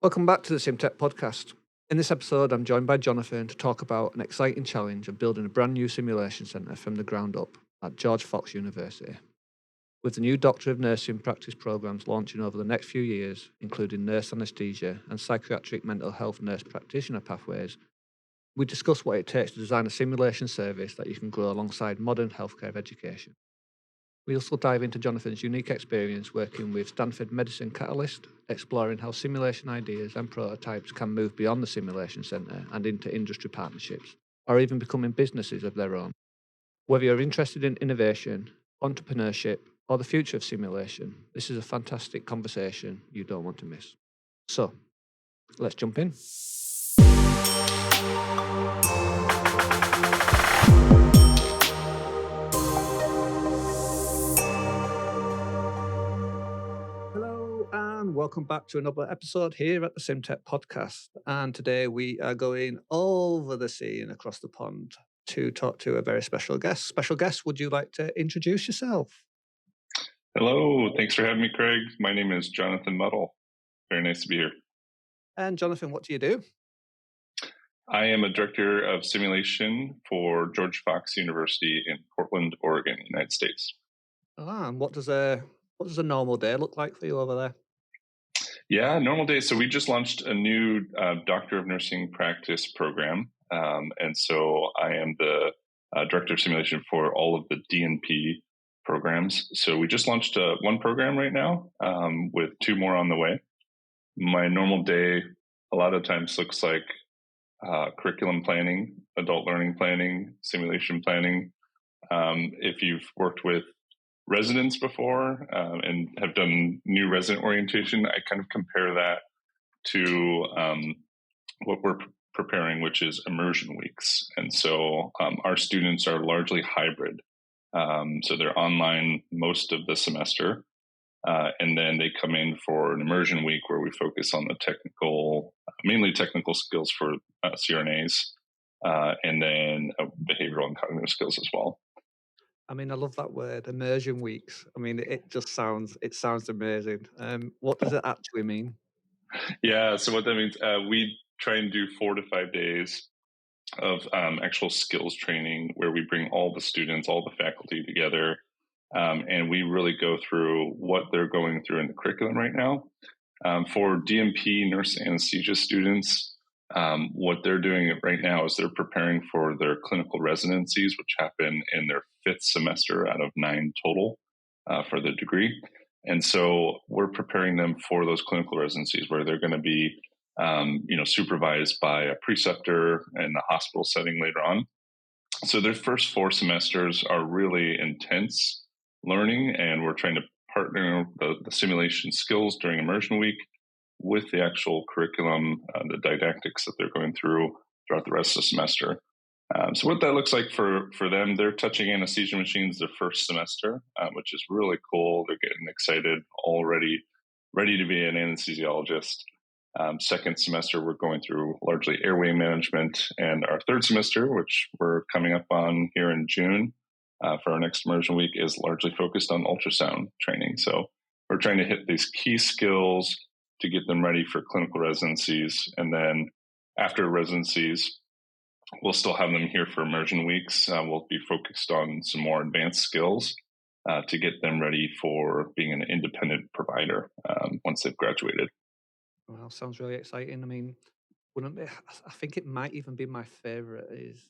Welcome back to the SimTech podcast. In this episode, I'm joined by Jonathan to talk about an exciting challenge of building a brand new simulation centre from the ground up at George Fox University. With the new Doctor of Nursing practice programmes launching over the next few years, including nurse anesthesia and psychiatric mental health nurse practitioner pathways, we discuss what it takes to design a simulation service that you can grow alongside modern healthcare education. We also dive into Jonathan's unique experience working with Stanford Medicine Catalyst, exploring how simulation ideas and prototypes can move beyond the simulation centre and into industry partnerships, or even becoming businesses of their own. Whether you're interested in innovation, entrepreneurship, or the future of simulation, this is a fantastic conversation you don't want to miss. So, let's jump in. Hello and welcome back to another episode here at the SimTech podcast. And today we are going over the sea and across the pond to talk to a very special guest. Special guest, would you like to introduce yourself? Hello, thanks for having me, Craig. My name is Jonathan Muddle. Very nice to be here. And Jonathan, what do you do? I am a director of simulation for George Fox University in Portland, Oregon, United States. And what does a normal day look like for you over there? Yeah, normal day. So we just launched a new Doctor of Nursing practice program. And so I am the director of simulation for all of the DNP programs. So we just launched one program right now with two more on the way. My normal day a lot of times looks like curriculum planning, adult learning planning, simulation planning. If you've worked with residents before and have done new resident orientation, I kind of compare that to what we're preparing, which is immersion weeks. And so our students are largely hybrid. So they're online most of the semester. And then they come in for an immersion week where we focus on the mainly technical skills for CRNAs, and then behavioral and cognitive skills as well. I mean, I love that word, immersion weeks. I mean, it sounds amazing. What does it actually mean? Yeah, so what that means, we try and do 4 to 5 days of actual skills training where we bring all the students, all the faculty together, and we really go through what they're going through in the curriculum right now. For DNP nurse anesthesia students, what they're doing right now is they're preparing for their clinical residencies, which happen in their 5th semester out of 9 total for the degree. And so we're preparing them for those clinical residencies where they're going to be supervised by a preceptor in the hospital setting later on. So their first 4 semesters are really intense learning, and we're trying to partner the simulation skills during immersion week with the actual curriculum, the didactics that they're going through throughout the rest of the semester. So what that looks like for them, they're touching anesthesia machines their first semester, which is really cool. They're getting excited, already ready to be an anesthesiologist. Second semester, we're going through largely airway management. And our third semester, which we're coming up on here in June for our next immersion week, is largely focused on ultrasound training. So we're trying to hit these key skills to get them ready for clinical residencies. And then after residencies, we'll still have them here for immersion weeks. We'll be focused on some more advanced skills to get them ready for being an independent provider once they've graduated. Well, sounds really exciting. I mean, I think it might even be my favourite is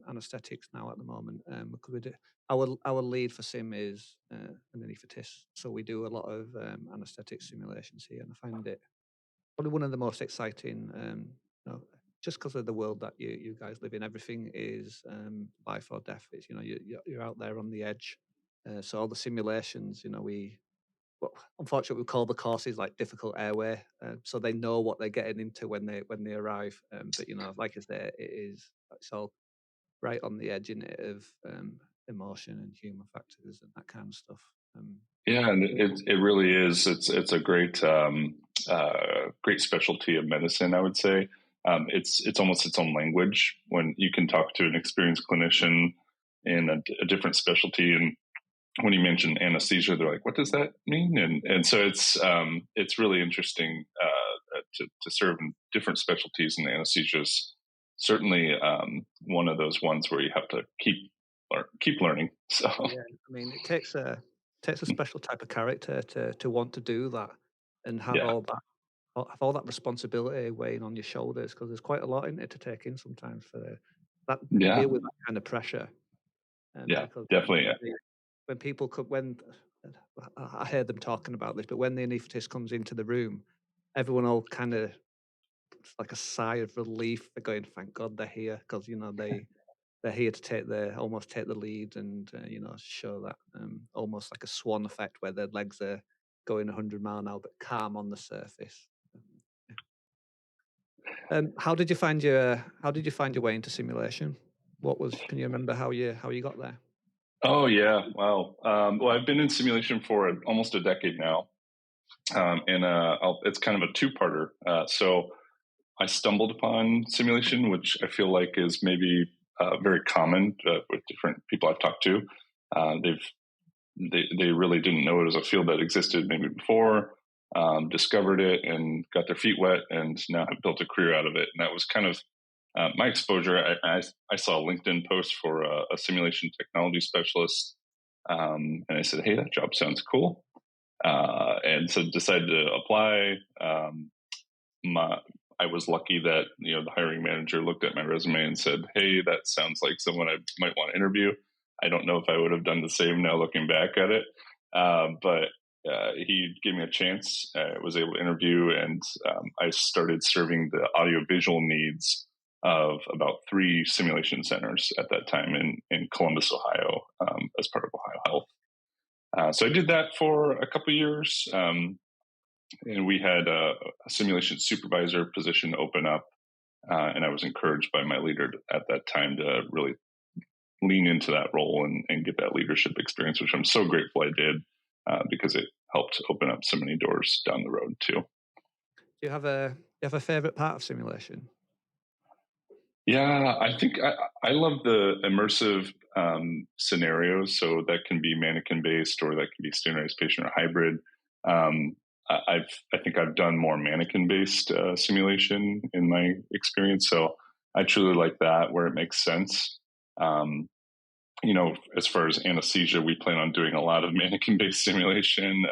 anaesthetics now at the moment. Because we do our lead for sim is an anaesthetist, so we do a lot of anaesthetic simulations here, and I find it probably one of the most exciting. Just because of the world that you guys live in, everything is life or death. It's you're out there on the edge. So all the simulations, unfortunately, we call the courses like difficult airway, so they know what they're getting into when they arrive. But like I say, it's all right on the edge of emotion and human factors and that kind of stuff. Yeah, and it really is. It's a great great specialty of medicine, I would say. It's almost its own language when you can talk to an experienced clinician in a different specialty, and when you mention anesthesia, they're like, "What does that mean?" And so it's really interesting to serve in different specialties in anesthesia is certainly one of those ones where you have to keep learning. So Yeah, I mean, it takes a special type of character to want to do that and have yeah, all that responsibility weighing on your shoulders, because there's quite a lot in it to take in sometimes for that yeah, deal with that kind of pressure. yeah, Because definitely. when people come, when I hear them talking about this, but when the anaesthetist comes into the room, everyone all kind of, it's like a sigh of relief. They're going, "Thank God they're here," because they're here to almost take the lead and show that almost like a swan effect where their legs are going 100 mile an hour but calm on the surface. How did you find your way into simulation? Can you remember how you got there? Oh yeah, wow. Well, I've been in simulation for almost a decade now, and it's kind of a two-parter. So I stumbled upon simulation, which I feel like is maybe very common with different people I've talked to. They really didn't know it as a field that existed maybe before, discovered it and got their feet wet, and now have built a career out of it. And that was kind of my exposure. I saw a LinkedIn post for a simulation technology specialist, and I said, "Hey, that job sounds cool," and so decided to apply. I was lucky that the hiring manager looked at my resume and said, "Hey, that sounds like someone I might want to interview." I don't know if I would have done the same now looking back at it, but he gave me a chance. I was able to interview, and I started serving the audiovisual needs of about 3 simulation centers at that time in Columbus, Ohio, as part of Ohio Health. So I did that for a couple of years. And we had a simulation supervisor position open up, and I was encouraged by my leader at that time to really lean into that role and get that leadership experience, which I'm so grateful I did, because it helped open up so many doors down the road too. Do you have a favorite part of simulation? Yeah, I think I love the immersive scenarios. So that can be mannequin based, or that can be standardized patient or hybrid. Um, I think I've done more mannequin based simulation in my experience. So I truly like that, where it makes sense. Um, as far as anesthesia, we plan on doing a lot of mannequin based simulation,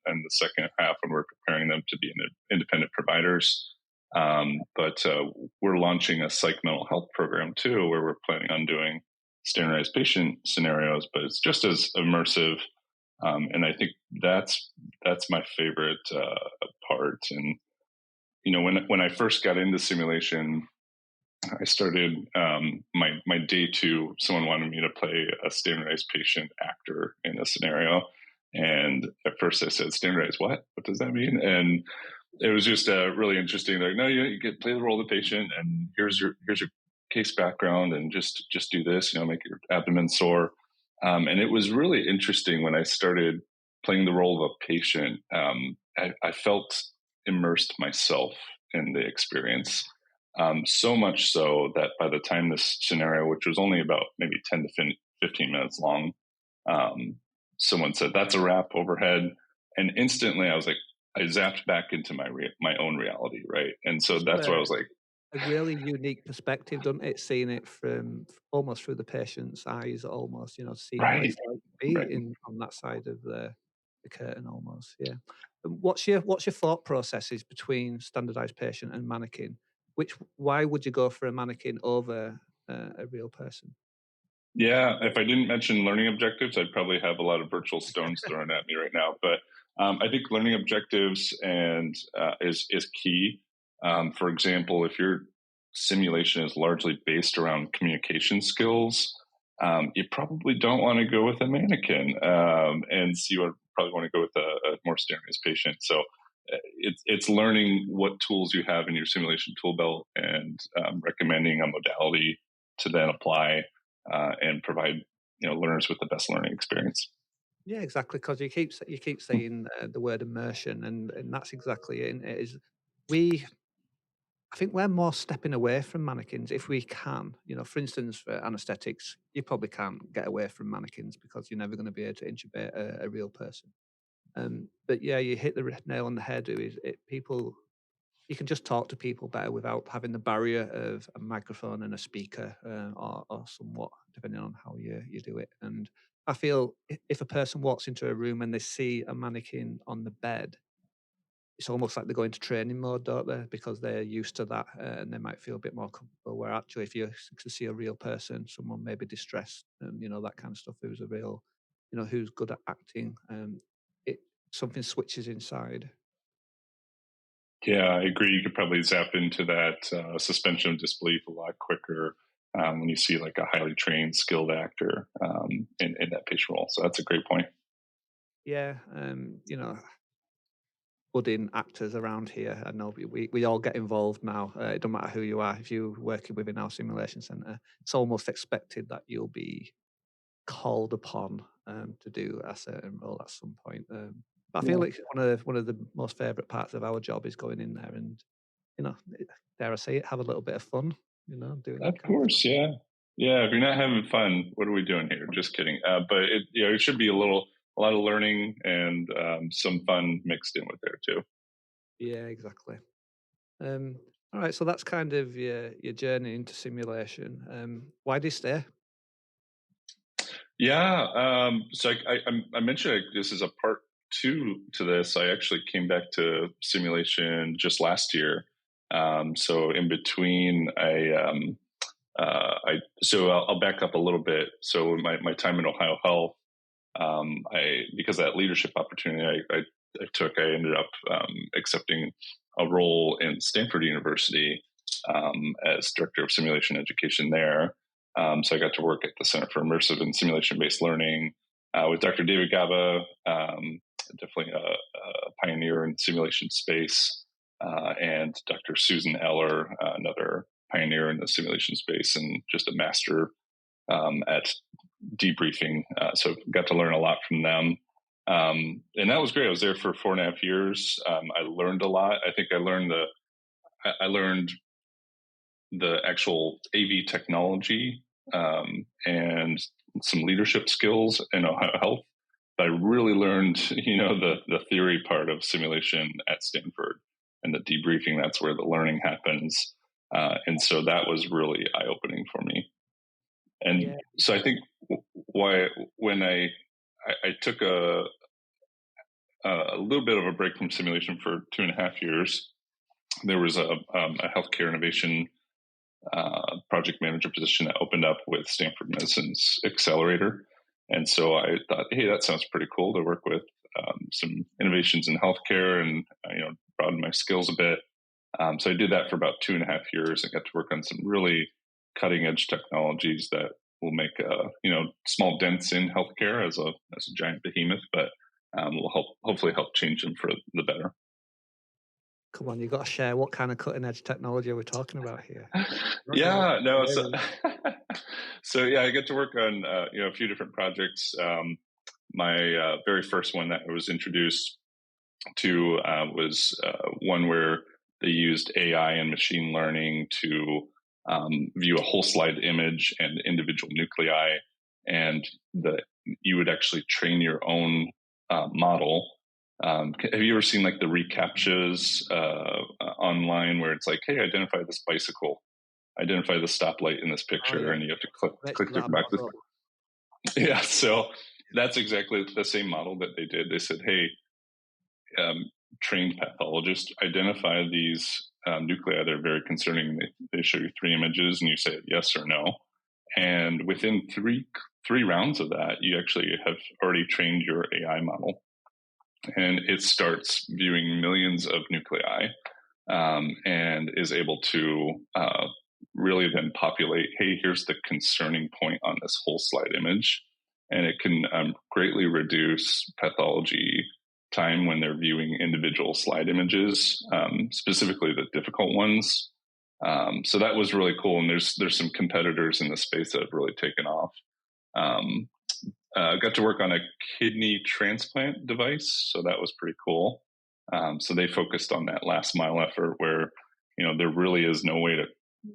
and the second half when we're preparing them to be independent providers. But we're launching a psych mental health program too, where we're planning on doing standardized patient scenarios, but it's just as immersive. And I think that's my favorite part. And when I first got into simulation, I started my day 2. Someone wanted me to play a standardized patient actor in a scenario, and at first I said, "Standardized what? What does that mean?" And it was just really interesting. They're like, "No, you get play the role of the patient, and here's your case background, and just do this. Make your abdomen sore." And it was really interesting when I started playing the role of a patient. I felt immersed myself in the experience. So much so that by the time this scenario, which was only about maybe 10 to 15 minutes long, someone said, "That's a wrap," overhead. And instantly I was like, I zapped back into my own reality, right? And so that's where I was like, A really unique perspective, doesn't it? Seeing it from almost through the patient's eyes, almost, seeing what right, it's like to be right. on that side of the curtain, almost. Yeah. What's your thought processes between standardized patient and mannequin? Why would you go for a mannequin over a real person? Yeah, if I didn't mention learning objectives, I'd probably have a lot of virtual stones thrown at me right now. But I think learning objectives is key. For example, if your simulation is largely based around communication skills, you probably don't want to go with a mannequin, and so you would probably want to go with a more standardized patient. So it's learning what tools you have in your simulation tool belt, and recommending a modality to then apply, and provide learners with the best learning experience. Yeah, exactly. Because you keep saying the word immersion, and that's exactly it. And it is we. I think we're more stepping away from mannequins if we can. For instance, for anesthetics, you probably can't get away from mannequins because you're never going to be able to intubate a real person. But yeah, you hit the nail on the head. People you can just talk to people better without having the barrier of a microphone and a speaker, or somewhat, depending on how you do it. And I feel if a person walks into a room and they see a mannequin on the bed, it's almost like they go into training mode, don't they? Because they're used to that, and they might feel a bit more comfortable. Where actually, if you can see a real person, someone maybe distressed, that kind of stuff, who's a real, who's good at acting, it something switches inside. Yeah, I agree. You could probably zap into that suspension of disbelief a lot quicker when you see like a highly trained, skilled actor in that patient role. So that's a great point. Yeah, budding actors around here. I know we all get involved now. It doesn't matter who you are. If you're working within our simulation center, it's almost expected that you'll be called upon to do a certain role at some point. But I feel like one of the most favourite parts of our job is going in there and, dare I say it, have a little bit of fun, doing that Of kind of course, stuff. yeah. Yeah, if you're not having fun, what are we doing here? Just kidding. But it should be a lot of learning and some fun mixed in with there too. Yeah, exactly. All right, so that's kind of your journey into simulation. Why do you stay? Yeah. So I mentioned this is a part two to this. I actually came back to simulation just last year. So in between, I'll back up a little bit. So my time in Ohio Health, because of that leadership opportunity I took, I ended up accepting a role in Stanford University as director of simulation education there. So I got to work at the Center for Immersive and Simulation-Based Learning with Dr. David Gaba, definitely a pioneer in simulation space, and Dr. Susan Eller, another pioneer in the simulation space and just a master at debriefing. So got to learn a lot from them. And that was great. I was there for 4.5 years. I learned a lot. I think I learned the actual AV technology and some leadership skills in Ohio Health. But I really learned, the theory part of simulation at Stanford and the debriefing. That's where the learning happens. And so that was really eye-opening for me. And so I think when I took a little bit of a break from simulation for 2.5 years, there was a healthcare innovation project manager position that opened up with Stanford Medicine's Accelerator. And so I thought, hey, that sounds pretty cool to work with some innovations in healthcare and, broaden my skills a bit. So I did that for about 2.5 years. I got to work on some really cutting edge technologies that will make small dents in healthcare as a giant behemoth, but will hopefully help change them for the better. Come on, you've got to share what kind of cutting edge technology are we talking about here? Yeah, no. So yeah, I get to work on a few different projects. My very first one that I was introduced to was one where they used AI and machine learning to view a whole slide image and individual nuclei, and you would actually train your own model. Have you ever seen like the reCAPTCHAs online where it's like, hey, identify this bicycle, identify the stoplight in this picture, and you have to click different boxes? Yeah, so that's exactly the same model that they did. They said, hey, trained pathologist, identify these nuclei that are very concerning. They show you 3 images and you say yes or no. And within three rounds of that, you actually have already trained your AI model. And it starts viewing millions of nuclei and is able to really then populate, hey, here's the concerning point on this whole slide image. And it can greatly reduce pathology time when they're viewing individual slide images, specifically the difficult ones. So that was really cool. And there's some competitors in the space that have really taken off. Got to work on a kidney transplant device, so that was pretty cool. So they focused on that last mile effort where, there really is no way to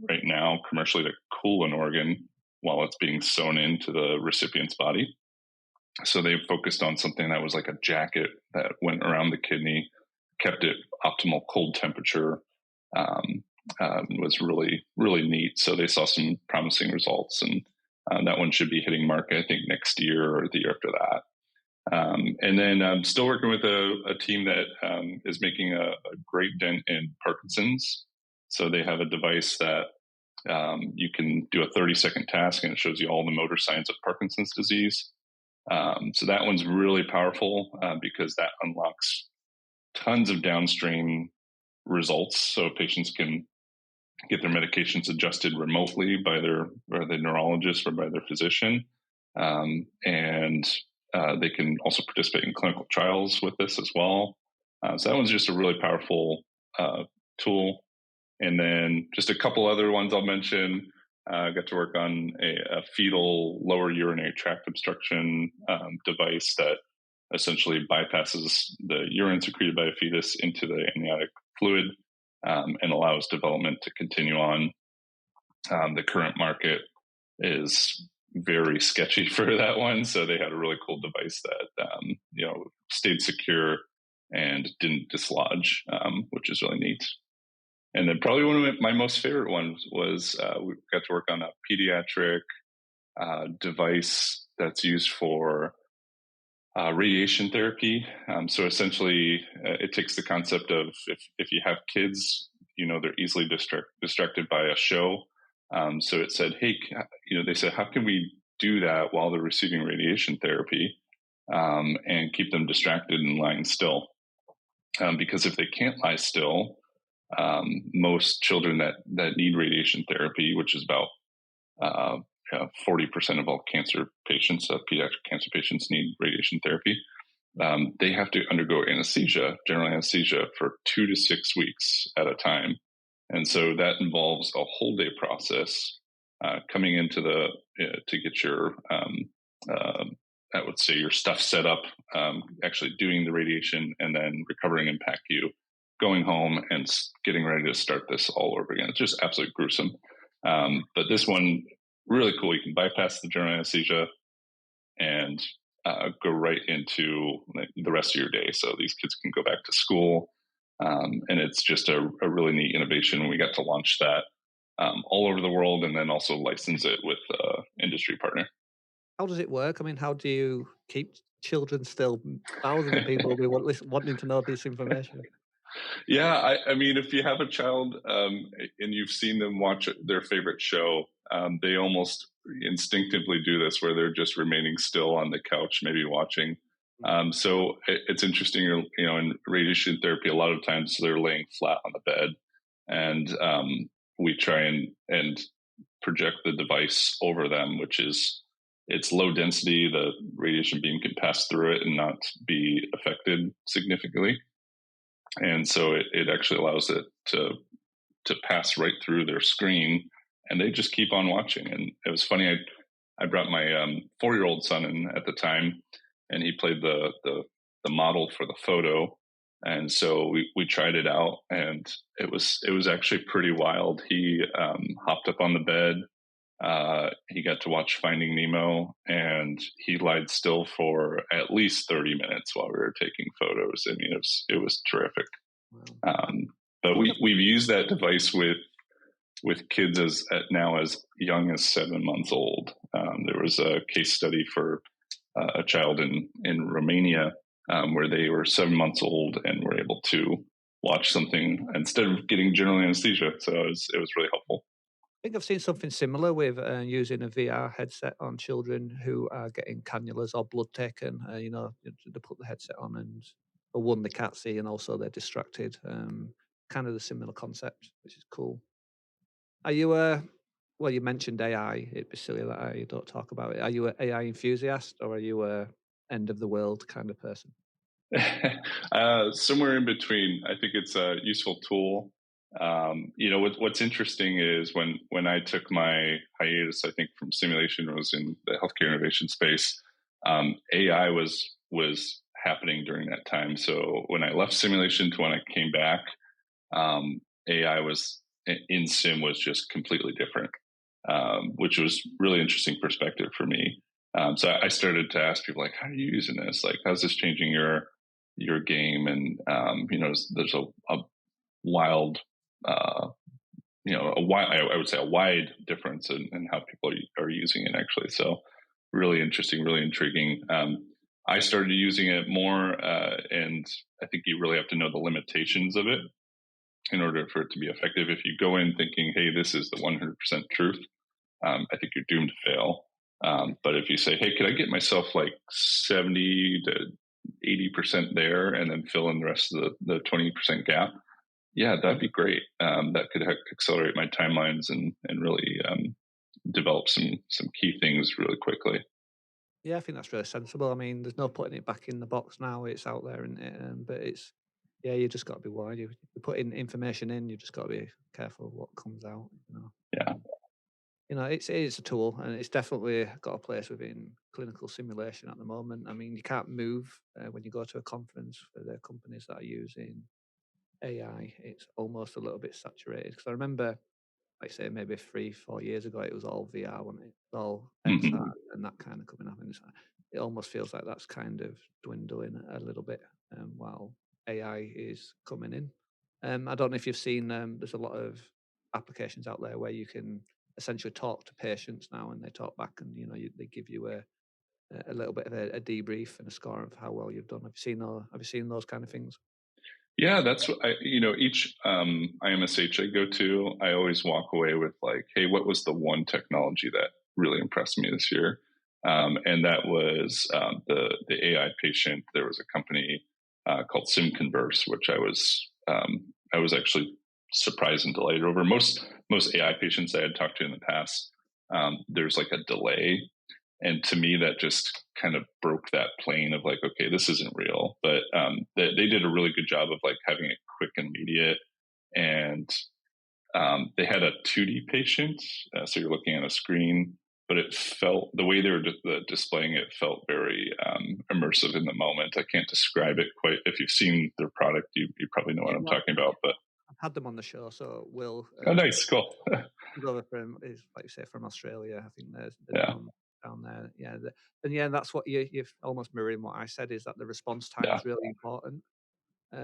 right now commercially to cool an organ while it's being sewn into the recipient's body. So they focused on something that was like a jacket that went around the kidney, kept it optimal cold temperature, was really, really neat. So they saw some promising results, and that one should be hitting market, I think, next year or the year after that. And then I'm still working with a team that is making a great dent in Parkinson's. So they have a device that you can do a 30-second task, and it shows you all the motor signs of Parkinson's disease. So that one's really powerful because that unlocks tons of downstream results. So patients can get their medications adjusted remotely by the neurologist or by their physician. And they can also participate in clinical trials with this as well. So that one's just a really powerful tool. And then just a couple other ones I'll mention. I got to work on a fetal lower urinary tract obstruction device that essentially bypasses the urine secreted by a fetus into the amniotic fluid and allows development to continue on. The current market is very sketchy for that one, so they had a really cool device that stayed secure and didn't dislodge, which is really neat. And then probably one of my most favorite ones was we got to work on a pediatric device that's used for radiation therapy. So essentially, it takes the concept of if you have kids, they're easily distracted by a show. So it said, hey, they said, how can we do that while they're receiving radiation therapy and keep them distracted and lying still? Because if they can't lie still, most children that need radiation therapy, which is about 40% of all cancer patients, pediatric cancer patients need radiation therapy. They have to undergo anesthesia, general anesthesia, for 2 to 6 weeks at a time. And so that involves a whole day process coming into to get your, I would say, your stuff set up, actually doing the radiation and then recovering in PACU, going home and getting ready to start this all over again. It's just absolutely gruesome. But this one, really cool. You can bypass the general anesthesia and go right into the rest of your day. So these kids can go back to school. And it's just a really neat innovation. We got to launch that all over the world and then also license it with an industry partner. How does it work? I mean, how do you keep children still? Thousands of people will be wanting to know this information. Yeah, I mean, if you have a child and you've seen them watch their favorite show, they almost instinctively do this where they're just remaining still on the couch, maybe watching. So it's interesting, in radiation therapy, a lot of times they're laying flat on the bed, and we try and project the device over them, which is it's low density. The radiation beam can pass through it and not be affected significantly. And so it actually allows it to pass right through their screen, and they just keep on watching. And it was funny. I brought my 4-year-old son in at the time, and he played the model for the photo. And so we tried it out, and it was actually pretty wild. He hopped up on the bed. He got to watch Finding Nemo, and he lied still for at least 30 minutes while we were taking photos. I mean, it was terrific. Wow. But we've used that device with kids as young as 7 months old. There was a case study for a child in Romania where they were 7 months old and were able to watch something instead of getting general anesthesia. So it was really helpful. I think I've seen something similar with using a VR headset on children who are getting cannulas or blood taken. They put the headset on and one, they can't see, and also they're distracted. Kind of the similar concept, which is cool. Are you well, you mentioned AI. It'd be silly that I don't talk about it. Are you an AI enthusiast, or are you a end of the world kind of person? Somewhere in between. I think it's a useful tool. What's interesting is when I took my hiatus, I think from simulation, was in the healthcare innovation space. AI was happening during that time. So when I left simulation to when I came back, AI was in sim was just completely different, which was really interesting perspective for me. So I started to ask people, like, how are you using this? Like, how's this changing your game? And there's a wild I would say a wide difference in how people are using it actually. So really interesting, really intriguing. I started using it more, and I think you really have to know the limitations of it in order for it to be effective. If you go in thinking, hey, this is the 100% truth, I think you're doomed to fail. But if you say, hey, could I get myself like 70 to 80% there and then fill in the rest of the 20% gap, yeah, that'd be great. That could accelerate my timelines and really develop some key things really quickly. Yeah, I think that's really sensible. I mean, there's no putting it back in the box now. It's out there, and but yeah, you just got to be wide. You put in information in, you just got to be careful of what comes out. Yeah. It's a tool, and it's definitely got a place within clinical simulation at the moment. I mean, you can't move when you go to a conference for the companies that are using AI. It's almost a little bit saturated because I remember, like say, maybe 3-4 years ago, it was all VR, wasn't it? It was all XR and that kind of coming up, and it almost feels like that's kind of dwindling a little bit while AI is coming in. I don't know if you've seen. There's a lot of applications out there where you can essentially talk to patients now, and they talk back, and they give you a little bit of a debrief and a score of how well you've done. Have you seen those kind of things? Yeah, that's what each IMSH I go to, I always walk away with like, hey, what was the one technology that really impressed me this year? And that was the AI patient. There was a company called SimConverse, which I was actually surprised and delighted over. Most AI patients I had talked to in the past, there's like a delay. And to me, that just kind of broke that plane of like, okay, this isn't real. But they did a really good job of like having it quick and immediate. And they had a 2D patient, so you're looking at a screen, but it felt, the way they were displaying it felt very immersive in the moment. I can't describe it quite. If you've seen their product, you probably know what I'm talking about. But I've had them on the show, so Will. Oh, nice, cool. Is like you say from Australia. I think there's Yeah. down there. Yeah, and yeah, that's what you're almost mirroring what I said, is that the response time Yeah. is really important.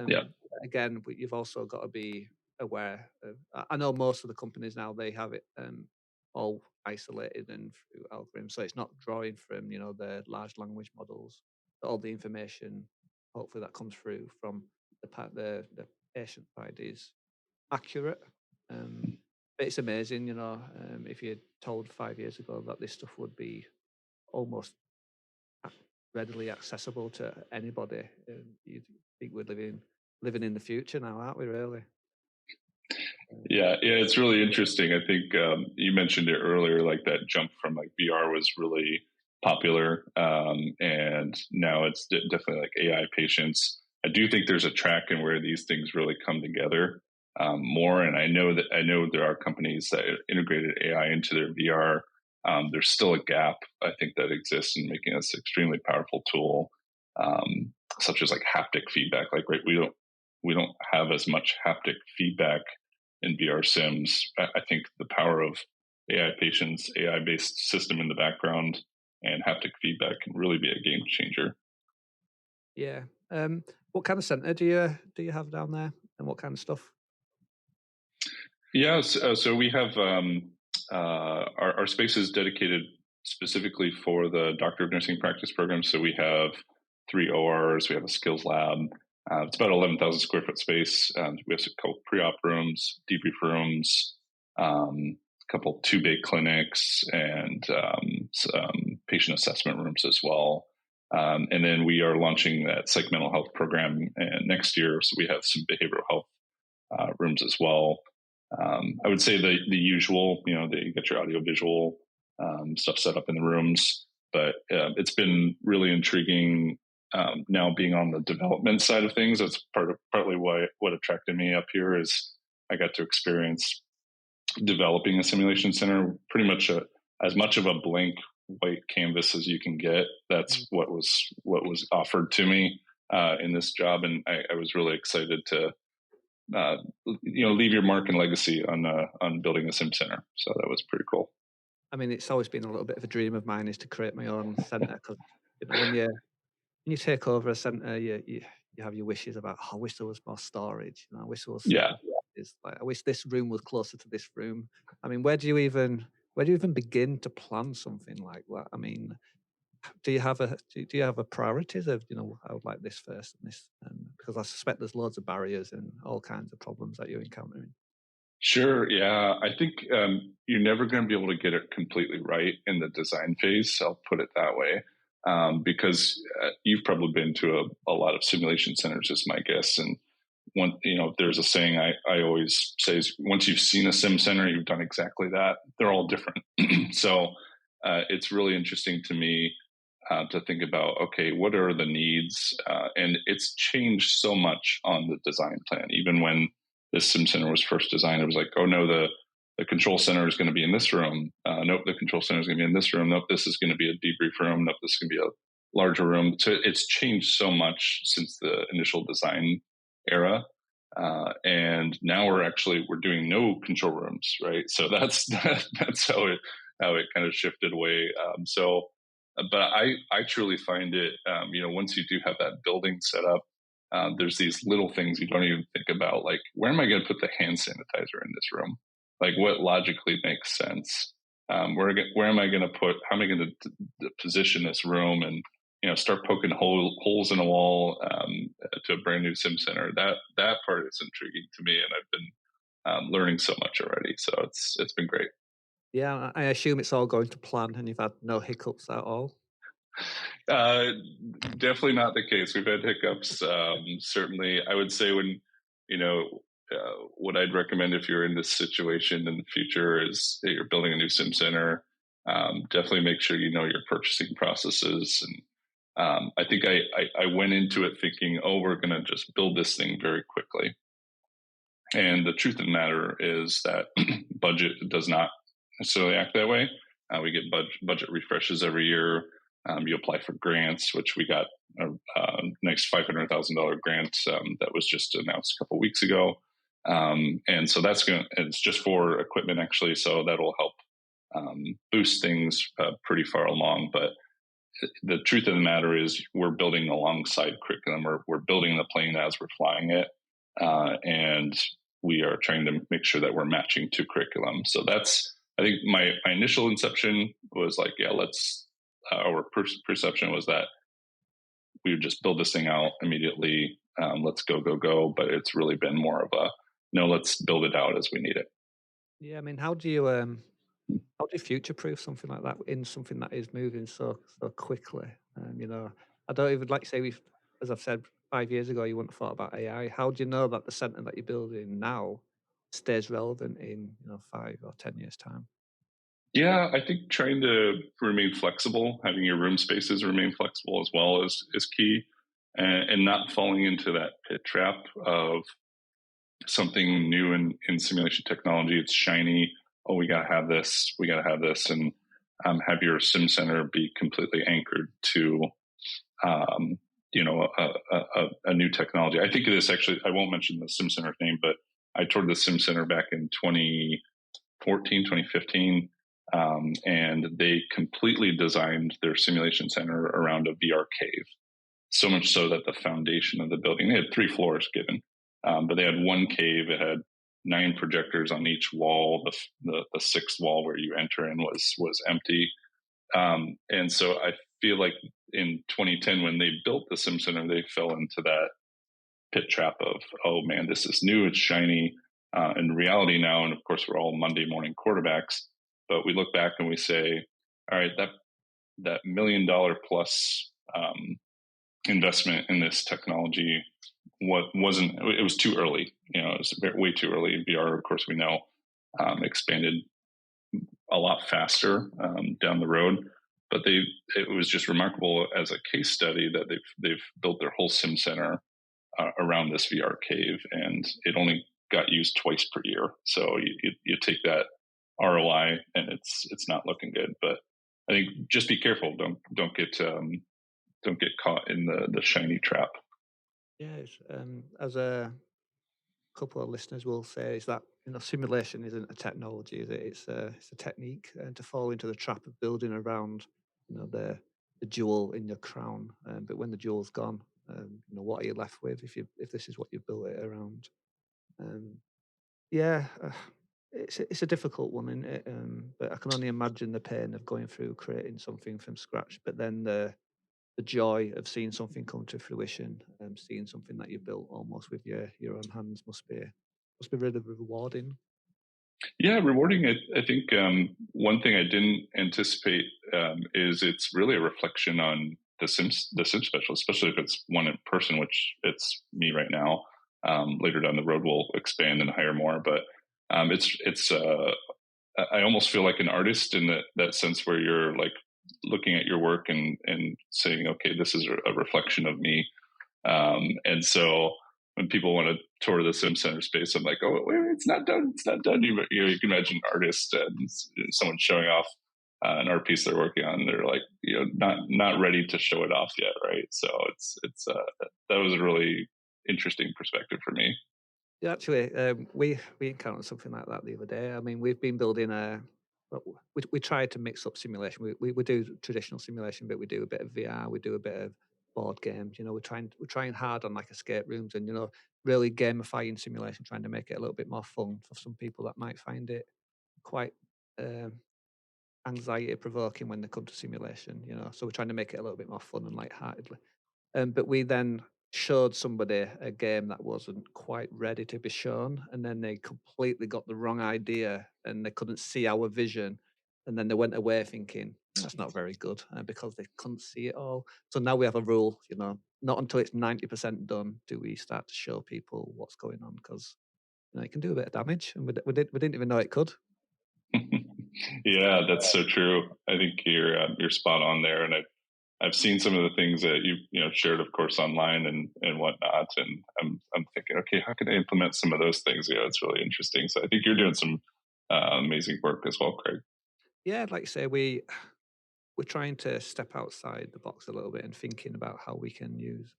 Yeah. Again, but you've also got to be aware of. I know most of the companies now, they have it all isolated and through algorithms, so it's not drawing from the large language models. But all the information, hopefully, that comes through from the patient side is accurate. But it's amazing, if you told 5 years ago that this stuff would be almost readily accessible to anybody, you'd think we're living in the future now, aren't we? Really? Yeah, it's really interesting. I think you mentioned it earlier, like that jump from like VR was really popular, and now it's definitely like AI patients. I do think there's a track in where these things really come together more, and I know there are companies that integrated AI into their VR. There's still a gap, I think, that exists in making this extremely powerful tool, such as like haptic feedback. Like, right, we don't have as much haptic feedback in VR sims. I think the power of AI patients, AI-based system in the background, and haptic feedback can really be a game changer. Yeah. What kind of center do you have down there, and what kind of stuff? Yeah, so we have our space is dedicated specifically for the Doctor of Nursing Practice program. So we have 3 ORs, we have a skills lab. It's about 11,000 square foot space. We have a couple pre-op rooms, debrief rooms, a couple 2-bay clinics, and some patient assessment rooms as well. And then we are launching that psych mental health program next year. So we have some behavioral health rooms as well. I would say the usual, you get your audio visual stuff set up in the rooms, but it's been really intriguing now being on the development side of things. That's partly what attracted me up here is I got to experience developing a simulation center, pretty much as much of a blank white canvas as you can get. That's what was offered to me in this job, and I was really excited to leave your mark and legacy on building a sim center. So that was pretty cool. I mean, it's always been a little bit of a dream of mine is to create my own center, because when you take over a center, you have your wishes about, I wish there was more storage. I wish there was is like, I wish this room was closer to this room. I mean, where do you even begin to plan something like that? I mean, do you have a priorities of, I would like this first and this, because I suspect there's loads of barriers and all kinds of problems that you're encountering. Sure. Yeah. I think you're never going to be able to get it completely right in the design phase. I'll put it that way. Because you've probably been to a lot of simulation centers, is my guess. And there's a saying I always say is, once you've seen a sim center, you've done exactly that. They're all different. So it's really interesting to me to think about, okay, what are the needs? And it's changed so much on the design plan. Even when this sim center was first designed, it was like, oh no, the control center is going to be in this room. Nope, the control center is going to be in this room. Nope, this is going to be a debrief room. Nope, this is going to be a larger room. So it's changed so much since the initial design era. And now we're doing no control rooms, right? So that's how it kind of shifted away. But I truly find it, once you do have that building set up, there's these little things you don't even think about, like, where am I going to put the hand sanitizer in this room? Like, what logically makes sense? Where am I going to how am I going to position this room, and start poking holes in a wall to a brand new sim center? That part is intriguing to me, and I've been learning so much already. So it's been great. Yeah, I assume it's all going to plan and you've had no hiccups at all. Uh, Definitely not the case. We've had hiccups. Certainly, I would say what I'd recommend if you're in this situation in the future is that you're building a new sim center. Definitely make sure you know your purchasing processes. And I think I went into it thinking, oh, we're going to just build this thing very quickly. And the truth of the matter is that budget does not necessarily act that way. We get budget refreshes every year. You apply for grants, which we got a nice $500,000 grant that was just announced a couple of weeks ago. And so it's just for equipment, actually. So that'll help boost things pretty far along. But the truth of the matter is we're building alongside curriculum. We're building the plane as we're flying it. And we are trying to make sure that we're matching to curriculum. So I think my initial inception was like, yeah, our perception was that we would just build this thing out immediately. Let's go. But it's really been more of no, let's build it out as we need it. Yeah, I mean, how do you future proof something like that in something that is moving so quickly? I don't even, like, say, as I've said, 5 years ago, you wouldn't have thought about AI. How do you know that the center that you're building now stays relevant in 5 or 10 years time? Yeah, I think trying to remain flexible, having your room spaces remain flexible as well is key, and not falling into that pit trap of something new in simulation technology. It's shiny. Oh, we got to have this. And have your sim center be completely anchored to, a new technology. I think of this, actually, I won't mention the sim center name, but I toured the sim center back in 2014, 2015. And they completely designed their simulation center around a VR cave. So much so that the foundation of the building, they had 3 floors given, but they had one cave. It had 9 projectors on each wall. The 6th wall where you enter in was empty. And so I feel like in 2010, when they built the sim center, they fell into that pit trap of, oh man, this is new, it's shiny. In reality now, and of course we're all Monday morning quarterbacks, but we look back and we say, all right, that $1 million plus investment in this technology, it was too early. It was way too early. VR, of course, we know expanded a lot faster down the road, but it was just remarkable as a case study that they've built their whole sim center around this VR cave, and it only got used twice per year. So you take that ROI, and it's not looking good. But I think just be careful. Don't get caught in the shiny trap. Yeah, as a couple of listeners will say, is that simulation isn't a technology, is it? It's a technique, and to fall into the trap of building around the jewel in your crown. But when the jewel's gone, what are you left with if this is what you built it around? Yeah, it's a difficult one, but I can only imagine the pain of going through creating something from scratch, but then the joy of seeing something come to fruition, seeing something that you built almost with your own hands must be really rewarding. Yeah, rewarding. I think one thing I didn't anticipate is it's really a reflection on the sim specialist, especially if it's one in person, which it's me right now. Later down the road, we'll expand and hire more, but it's I almost feel like an artist in that sense where you're like looking at your work and saying, okay, this is a reflection of me. And so when people want to tour the Sim Center space, I'm like, oh, wait, it's not done. It's not done. You can imagine an artist and someone showing off an art piece they're working on. They're like, not ready to show it off yet, right? So it's that was a really interesting perspective for me. Yeah, actually, we encountered something like that the other day. I mean, we've been building well, we try to mix up simulation. We do traditional simulation, but we do a bit of VR. We do a bit of board games. We're trying hard on like escape rooms and really gamifying simulation, trying to make it a little bit more fun for some people that might find it quite um, anxiety provoking when they come to simulation. So we're trying to make it a little bit more fun and light-hearted. But we then showed somebody a game that wasn't quite ready to be shown, and then they completely got the wrong idea, and they couldn't see our vision, and then they went away thinking that's not very good because they couldn't see it all. So now we have a rule, not until it's 90% done do we start to show people what's going on because it can do a bit of damage, and we didn't even know it could. Yeah, that's so true. I think you're spot on there, and I've seen some of the things that you've shared, of course, online and whatnot, and I'm thinking, okay, how can I implement some of those things? It's really interesting. So I think you're doing some amazing work as well, Craig. Yeah, like I say, we're trying to step outside the box a little bit and thinking about how we can use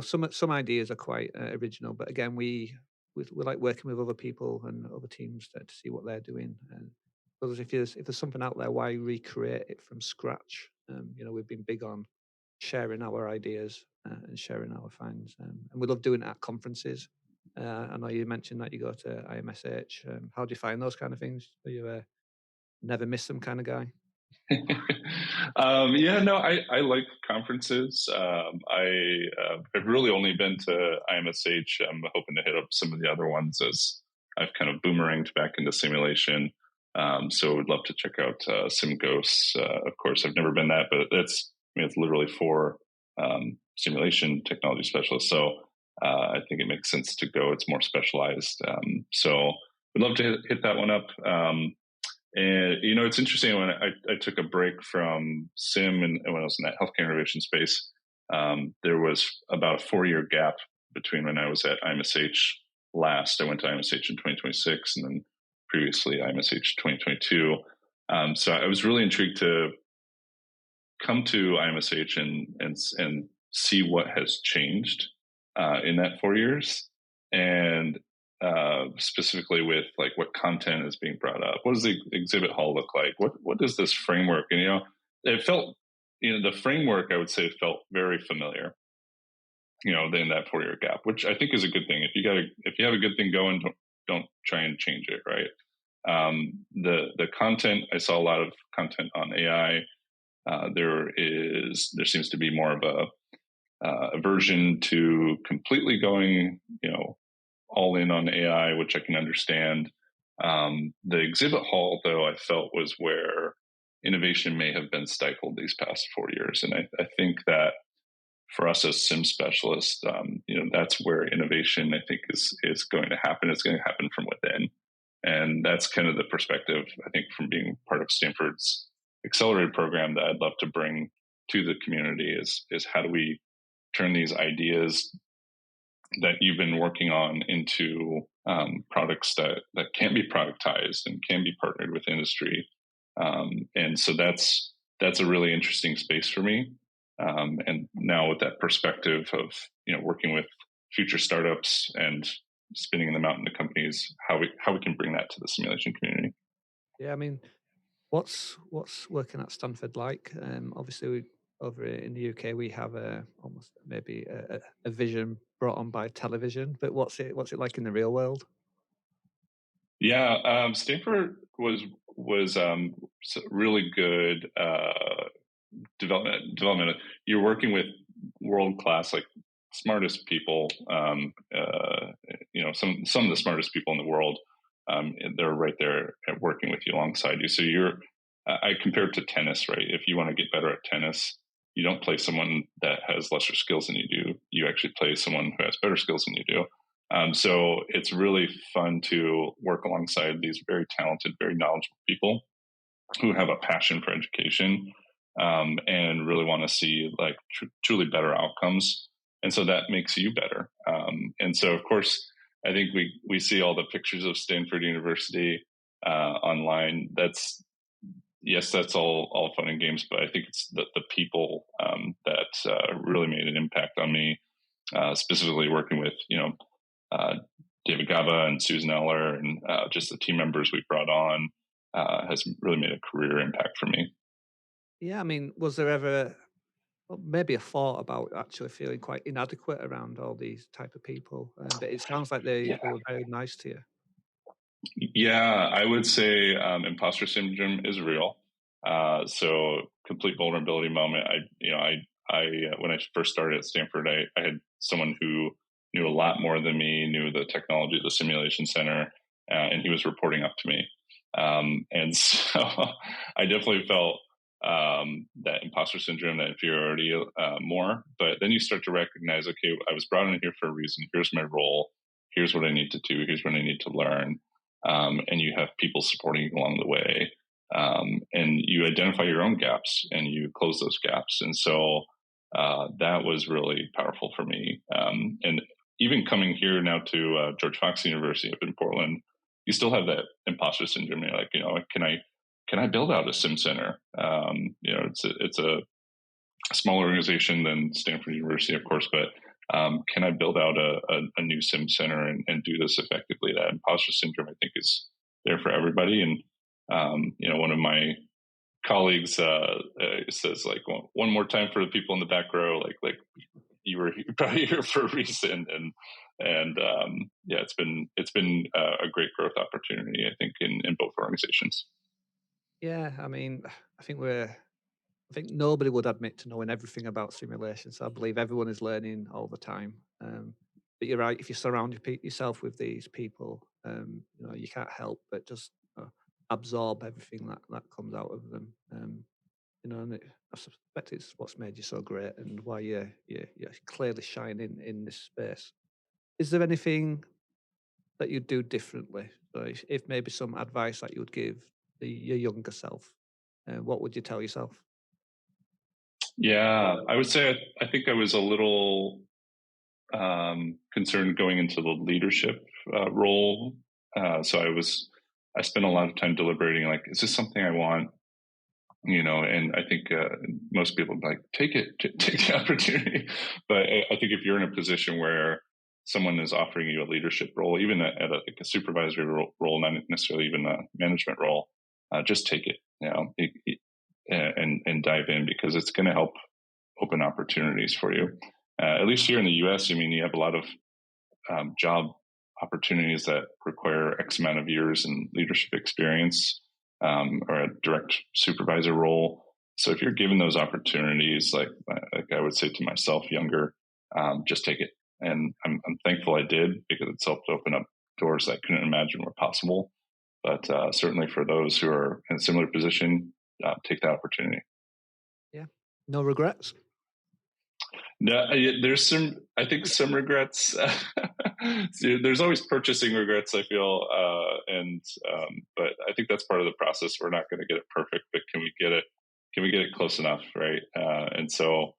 some ideas are quite original, but again we like working with other people and other teams to see what they're doing, and because if there's something out there, why recreate it from scratch? We've been big on sharing our ideas and sharing our finds, and we love doing it at conferences. I know you mentioned that you go to IMSH. How do you find those kind of things? Are you a never miss them kind of guy? Yeah, no, I like conferences. I've really only been to IMSH. I'm hoping to hit up some of the other ones as I've kind of boomeranged back into simulation. So would love to check out Sim Ghosts. Of course, I've never been that, but it's literally for simulation technology specialists. So I think it makes sense to go. It's more specialized. So we'd love to hit that one up. And it's interesting when I took a break from sim and when I was in that healthcare innovation space, there was about a 4-year gap between when I was at IMSH last. I went to IMSH in 2026, and then previously IMSH 2022. So I was really intrigued to come to IMSH and see what has changed in that 4 years, and specifically with like what content is being brought up. What does the exhibit hall look like? What does this framework? And it felt the framework I would say felt very familiar. In that 4-year gap, which I think is a good thing. If you have a good thing going, don't try and change it. Right. The content, I saw a lot of content on AI. There seems to be more of a aversion to completely going, all in on AI, which I can understand. The exhibit hall, though, I felt was where innovation may have been stifled these past 4 years, and I think that for us as sim specialists, that's where innovation I think is going to happen. It's going to happen from within, and that's kind of the perspective I think from being part of Stanford's accelerated program that I'd love to bring to the community is how do we turn these ideas that you've been working on into products that can be productized and can be partnered with industry. And so that's a really interesting space for me. And now with that perspective of working with future startups and spinning them out into companies, how we can bring that to the simulation community. Yeah, I mean, what's working at Stanford like? Obviously, over in the UK, we have almost maybe a vision brought on by television. But what's it like in the real world? Yeah, Stanford was really good development. You're working with world class, like smartest people. Some of the smartest people in the world. They're right there working with you alongside you. So I compare it to tennis, right? If you want to get better at tennis, you don't play someone that has lesser skills than you do. You actually play someone who has better skills than you do. So it's really fun to work alongside these very talented, very knowledgeable people who have a passion for education, and really want to see like truly better outcomes. And so that makes you better. And so, of course, I think we see all the pictures of Stanford University online. That's all fun and games, but I think it's the people that really made an impact on me, specifically working with David Gaba and Susan Eller and just the team members we brought on has really made a career impact for me. Yeah, I mean, was there ever maybe a thought about actually feeling quite inadequate around all these type of people? But it sounds like Yeah, they were very nice to you. yeah, I would say imposter syndrome is real. So complete vulnerability moment. I when I first started at Stanford, I had someone who knew a lot more than me, knew the technology of the simulation center, and he was reporting up to me. And so I definitely felt that imposter syndrome, that inferiority more. But then you start to recognize, okay, I was brought in here for a reason. Here's my role. Here's what I need to do. Here's what I need to learn. And you have people supporting you along the way. And you identify your own gaps and you close those gaps. And so that was really powerful for me. And even coming here now to George Fox University up in Portland, you still have that imposter syndrome. You're like, can I build out a sim center? It's a smaller organization than Stanford University, of course, but can I build out a new sim center and do this effectively? That imposter syndrome, I think, is there for everybody. And one of my colleagues says, like, one more time for the people in the back row, like you were probably here for a reason. And yeah, it's been a great growth opportunity, I think, in both organizations. Yeah, I mean, I think nobody would admit to knowing everything about simulation. So I believe everyone is learning all the time. But you're right. If you surround yourself with these people, you can't help but just absorb everything that comes out of them. And I suspect it's what's made you so great and why you're clearly shining in this space. Is there anything that you'd do differently? So if maybe some advice that you would give your younger self, what would you tell yourself? Yeah, I would say I think I was a little concerned going into the leadership role. So I spent a lot of time deliberating, like, is this something I want? And I think most people would be like, take it, take the opportunity. But I think if you're in a position where someone is offering you a leadership role, even at like a supervisory role, not necessarily even a management role, just take it, and dive in, because it's going to help open opportunities for you. At least here in the U.S., I mean, you have a lot of job opportunities that require X amount of years in leadership experience, or a direct supervisor role. So if you're given those opportunities, like I would say to myself, younger, just take it. And I'm thankful I did, because it's helped open up doors that I couldn't imagine were possible. But certainly for those who are in a similar position, take that opportunity. Yeah, no regrets. No, I think some regrets. There's always purchasing regrets, I feel, but I think that's part of the process. We're not going to get it perfect, but can we get it? Can we get it close enough, right? And so,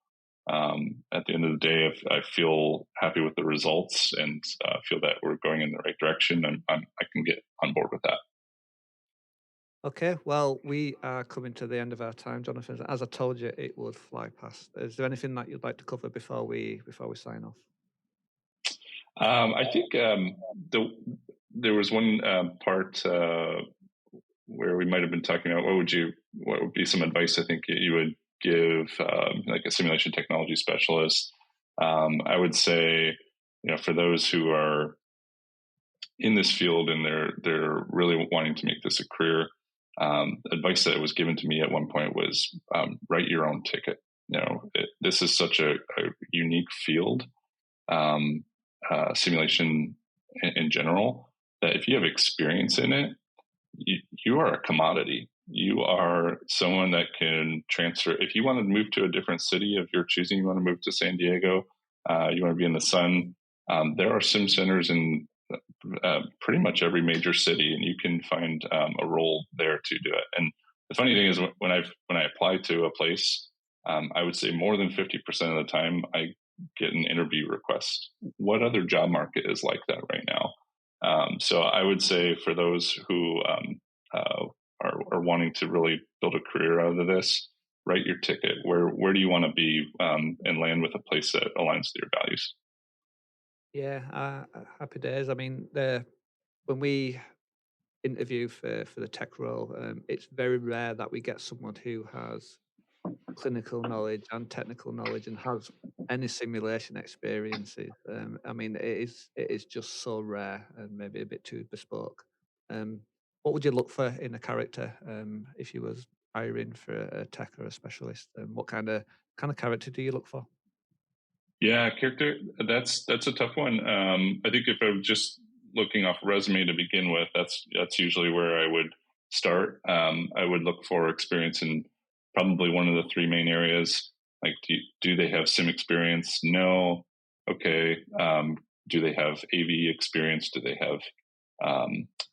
at the end of the day, if I feel happy with the results and feel that we're going in the right direction, I can get on board with that. Okay, well, we are coming to the end of our time, Jonathan. As I told you, it would fly past. Is there anything that you'd like to cover before we sign off? I think there was one part where we might have been talking about what would be some advice I think you would give like a simulation technology specialist. I would say, for those who are in this field and they're really wanting to make this a career. Advice that was given to me at one point was write your own ticket. This is such a unique field, simulation in general, that if you have experience in it, you are a commodity. You are someone that can transfer. If you want to move to a different city of your choosing, you want to move to San Diego, you want to be in the sun, there are sim centers in pretty much every major city, and you can find a role there to do it. And the funny thing is, when I apply to a place, I would say more than 50% of the time I get an interview request. What other job market is like that right now? So I would say for those who are wanting to really build a career out of this, write your ticket. Where do you want to be, and land with a place that aligns with your values? Yeah, happy days. I mean, when we interview for the tech role, it's very rare that we get someone who has clinical knowledge and technical knowledge and has any simulation experiences. I mean, it is just so rare and maybe a bit too bespoke. What would you look for in a character if you was hiring for a tech or a specialist? What kind of character do you look for? Yeah, character. That's a tough one. I think if I'm just looking off resume to begin with, that's usually where I would start. I would look for experience in probably one of the three main areas. Like, do they have sim experience? No. Okay. Do they have AV experience? Do they have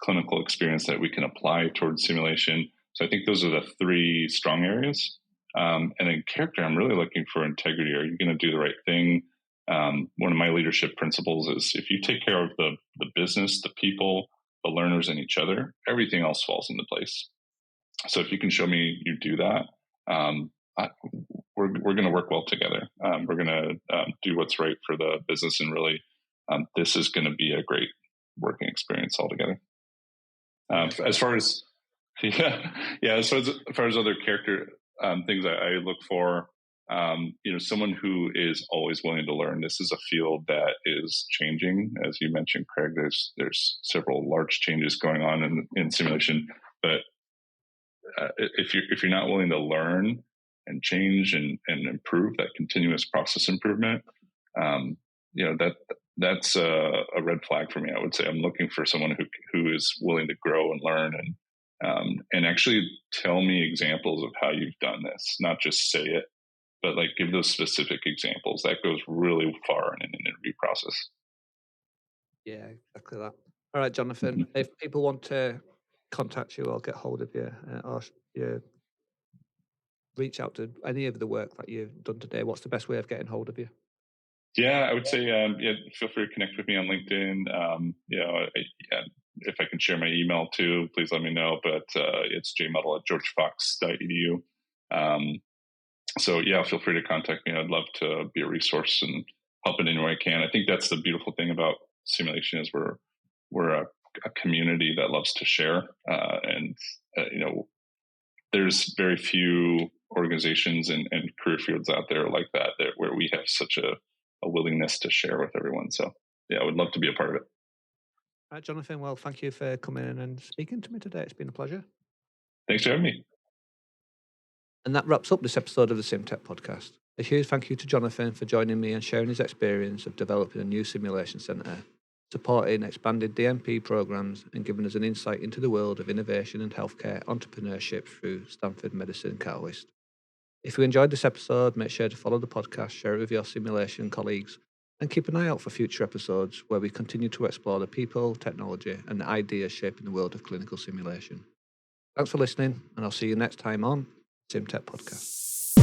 clinical experience that we can apply towards simulation? So I think those are the three strong areas. And then character, I'm really looking for integrity. Are you going to do the right thing? One of my leadership principles is if you take care of the business, the people, the learners, and each other, everything else falls into place. So if you can show me you do that, we're going to work well together. We're going to do what's right for the business, and really, this is going to be a great working experience altogether. As far as as far as other character things I look for, someone who is always willing to learn. This is a field that is changing, as you mentioned, Craig. There's several large changes going on in simulation, but if you're not willing to learn and change and improve, that continuous process improvement, that's a red flag for me. I would say I'm looking for someone who is willing to grow and learn and actually tell me examples of how you've done this, not just say it, but like give those specific examples. That goes really far in an interview process. Yeah, exactly that. All right, Jonathan, if people want to contact you or get hold of you or you reach out to any of the work that you've done today, what's the best way of getting hold of you? Yeah, I would say, feel free to connect with me on LinkedIn. If I can share my email too, please let me know. But it's jmuddle@georgefox.edu. So yeah, feel free to contact me. I'd love to be a resource and help in any way I can. I think that's the beautiful thing about simulation is we're a community that loves to share, and there's very few organizations and career fields out there like that where we have such a willingness to share with everyone. So yeah, I would love to be a part of it. All right, Jonathan. Well, thank you for coming in and speaking to me today. It's been a pleasure. Thanks for having me. And that wraps up this episode of the SimTech podcast. A huge thank you to Jonathan for joining me and sharing his experience of developing a new simulation centre, supporting expanded DMP programs, and giving us an insight into the world of innovation and healthcare entrepreneurship through Stanford Medicine Catalyst. If you enjoyed this episode, make sure to follow the podcast, share it with your simulation colleagues, and keep an eye out for future episodes where we continue to explore the people, technology, and the ideas shaping the world of clinical simulation. Thanks for listening, and I'll see you next time on SimTech Podcast.